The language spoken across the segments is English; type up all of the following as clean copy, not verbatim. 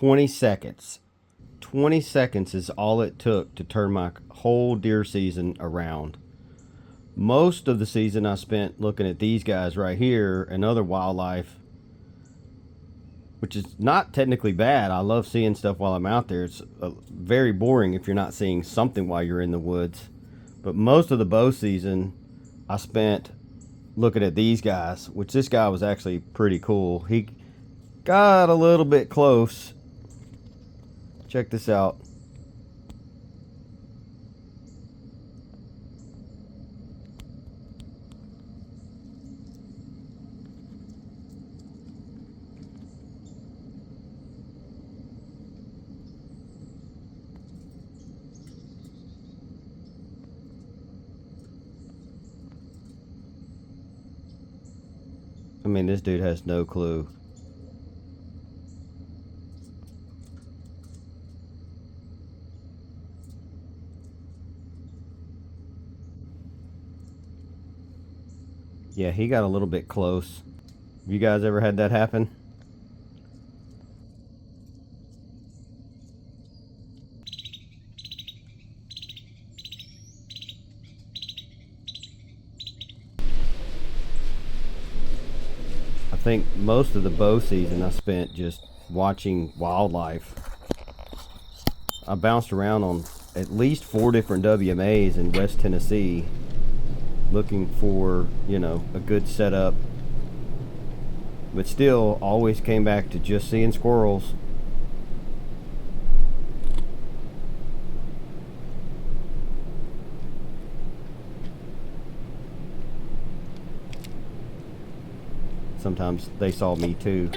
20 seconds. 20 seconds is all it took to turn my whole deer season around. Most of the season I spent looking at these guys right here and other wildlife, which is not technically bad. I love seeing stuff while I'm out there. It's very boring if you're not seeing something while you're in the woods. But most of the bow season I spent looking at these guys, which this guy was actually pretty cool. He got a little bit close. Check this out. I mean, this dude has no clue. Yeah, he got a little bit close. Have you guys ever had that happen? I think most of the bow season I spent just watching wildlife. I bounced around on at least 4 different WMAs in West Tennessee looking for, you know, a good setup, but still always came back to just seeing squirrels. Sometimes they saw me too.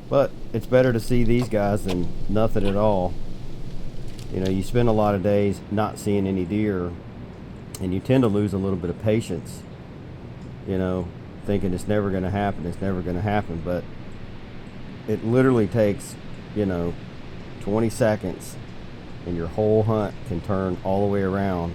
But it's better to see these guys than nothing at all. You know, you spend a lot of days not seeing any deer, and you tend to lose a little bit of patience, you know, thinking it's never going to happen, it's never going to happen. But it literally takes, you know, 20 seconds, and your whole hunt can turn all the way around.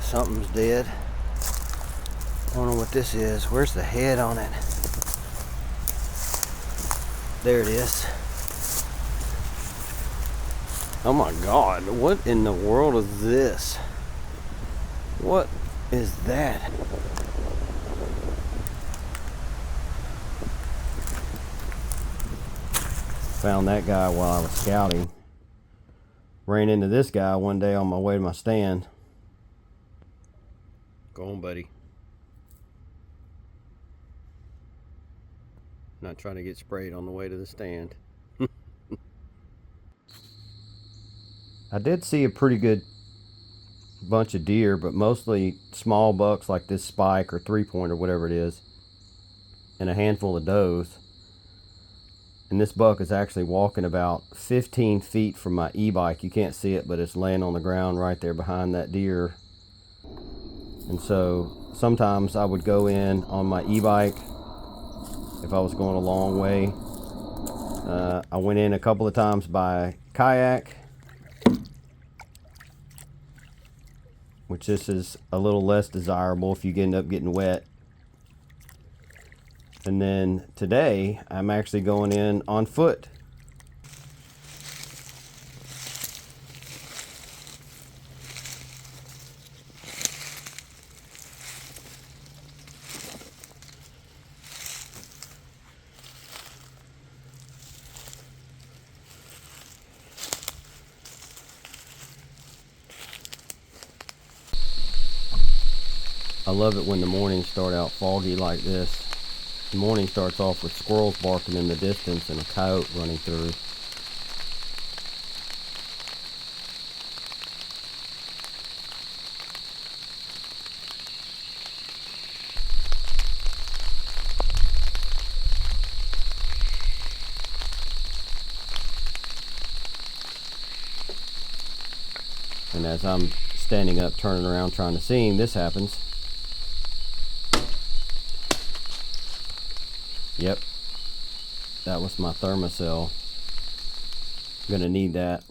Something's dead. I don't know what this is. Where's the head on it? There it is. Oh my God, what in the world is this? What is that? Found that guy while I was scouting. Ran into this guy one day on my way to my stand. Go on, buddy. Not trying to get sprayed on the way to the stand. I did see a pretty good bunch of deer, but mostly small bucks like this spike or 3-point or whatever it is, and a handful of does. And this buck is actually walking about 15 feet from my e-bike. You can't see it, but it's laying on the ground right there behind that deer. And so sometimes I would go in on my e-bike if I was going a long way. I went in a couple of times by kayak, which this is a little less desirable if you end up getting wet. And then today I'm actually going in on foot. I love it when the mornings start out foggy like this. The morning starts off with squirrels barking in the distance and a coyote running through. And as I'm standing up, turning around, trying to see him, this happens. Yep, that was my thermocell. I'm gonna need that.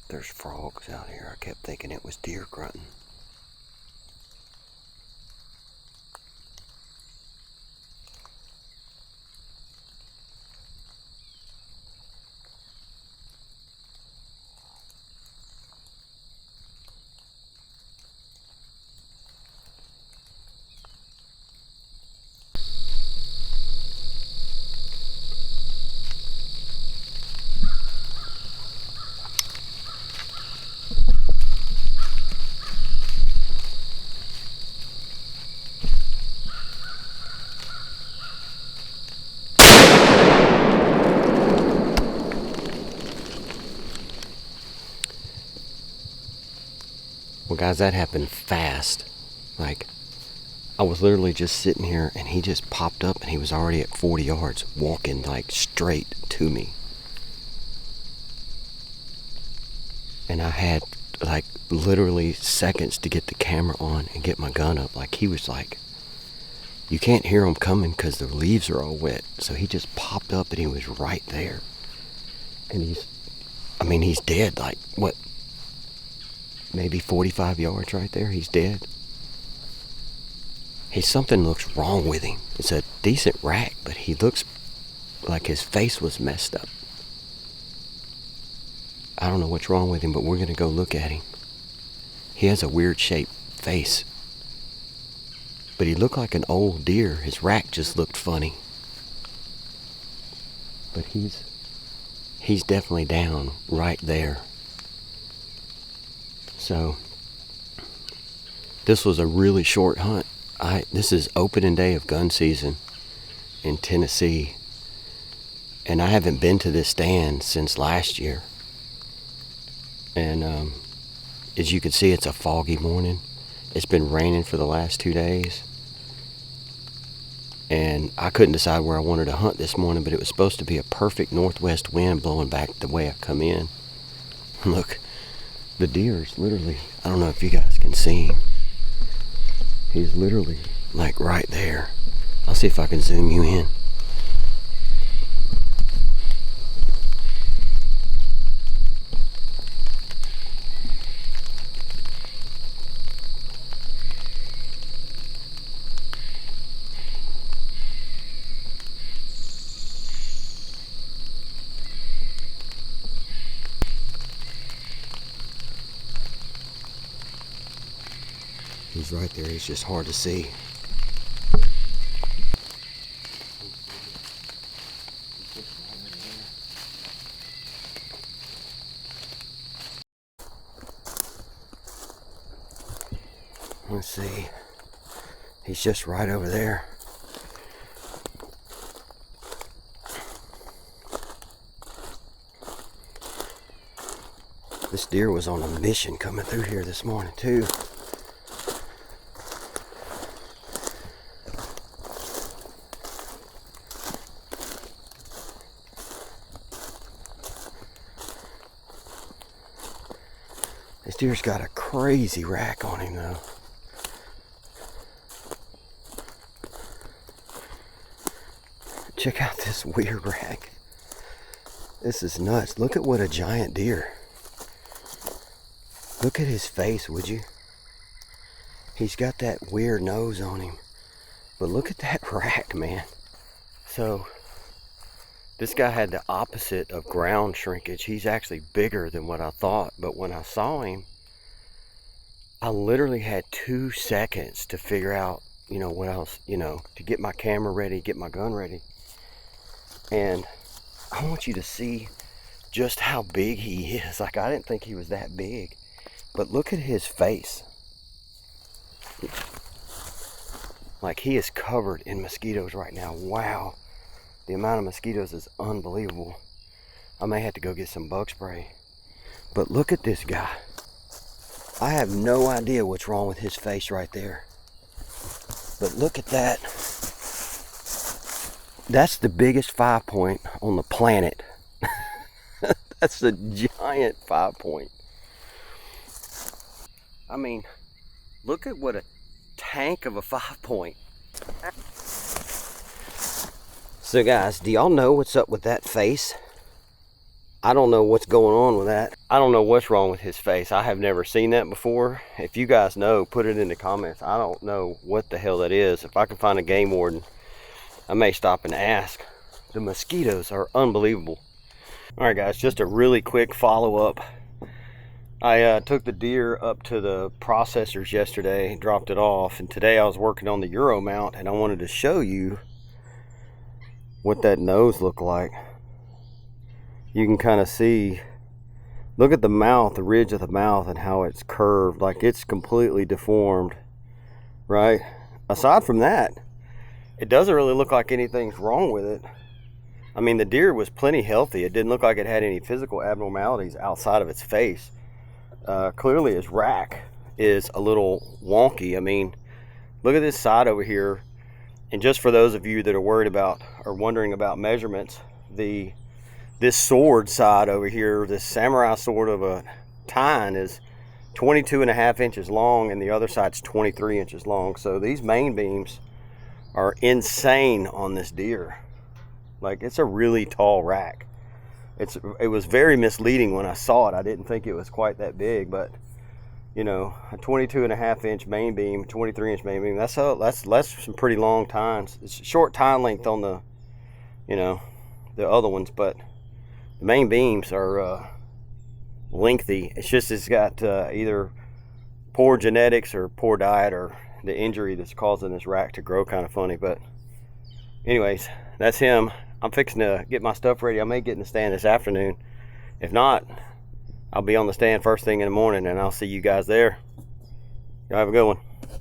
There's frogs out here. I kept thinking it was deer grunting. Well, guys, that happened fast. Like, I was literally just sitting here and he just popped up and he was already at 40 yards, walking like straight to me. And I had like literally seconds to get the camera on and get my gun up. Like, he was like, you can't hear him coming because the leaves are all wet. So he just popped up and he was right there. And he's dead. Like, what? Maybe 45 yards right there. He's dead. Hey, something looks wrong with him. It's a decent rack, but he looks like his face was messed up. I don't know what's wrong with him, but we're going to go look at him. He has a weird shaped face. But he looked like an old deer. His rack just looked funny. But he's definitely down right there. So, this was a really short hunt. This is opening day of gun season in Tennessee. And I haven't been to this stand since last year. And as you can see, it's a foggy morning. It's been raining for the last 2 days. And I couldn't decide where I wanted to hunt this morning, but it was supposed to be a perfect northwest wind blowing back the way I come in. Look. The deer's literally, I don't know if you guys can see him. He's literally like right there. I'll see if I can zoom you in. He's right there. He's just hard to see. Let's see. He's just right over there. This deer was on a mission coming through here this morning too. This deer's got a crazy rack on him though. Check out this weird rack. This is nuts. Look at what a giant deer. Look at his face, would you? He's got that weird nose on him. But look at that rack, man. So, this guy had the opposite of ground shrinkage. He's actually bigger than what I thought. But when I saw him, I literally had 2 seconds to figure out, what else, to get my camera ready, get my gun ready. And I want you to see just how big he is. Like, I didn't think he was that big. But look at his face. Like, he is covered in mosquitoes right now. Wow. The amount of mosquitoes is unbelievable. I may have to go get some bug spray. But look at this guy. I have no idea what's wrong with his face right there. But look at that. That's the biggest 5-point on the planet. That's a giant 5-point. I mean, look at what a tank of a 5-point. So guys, do y'all know what's up with that face? I don't know what's going on with that. I don't know what's wrong with his face. I have never seen that before. If you guys know, put it in the comments. I don't know what the hell that is. If I can find a game warden, I may stop and ask. The mosquitoes are unbelievable. All right, guys, just a really quick follow-up. I took the deer up to the processors yesterday, dropped it off, and today I was working on the Euro mount, and I wanted to show you what that nose looked like. You can kind of see, look at the mouth, the ridge of the mouth, and how it's curved, like it's completely deformed, right? Aside from that, it doesn't really look like anything's wrong with it. I mean, the deer was plenty healthy. It didn't look like it had any physical abnormalities outside of its face. Clearly his rack is a little wonky. I mean, look at this side over here. And just for those of you that are worried about or wondering about measurements, this sword side over here, this samurai sword of a tine, is 22.5 inches long, and the other side's 23 inches long. So these main beams are insane on this deer. Like, it's a really tall rack. It was very misleading when I saw it. I didn't think it was quite that big, but you know, a 22.5 inch main beam, 23 inch main beam, that's some pretty long tines. It's a short tine length on the, you know, the other ones, but the main beams are lengthy. It's just it's got either poor genetics or poor diet or the injury that's causing this rack to grow kind of funny. But anyways, that's him. I'm fixing to get my stuff ready. I may get in the stand this afternoon. If not, I'll be on the stand first thing in the morning, and I'll see you guys there. Y'all have a good one.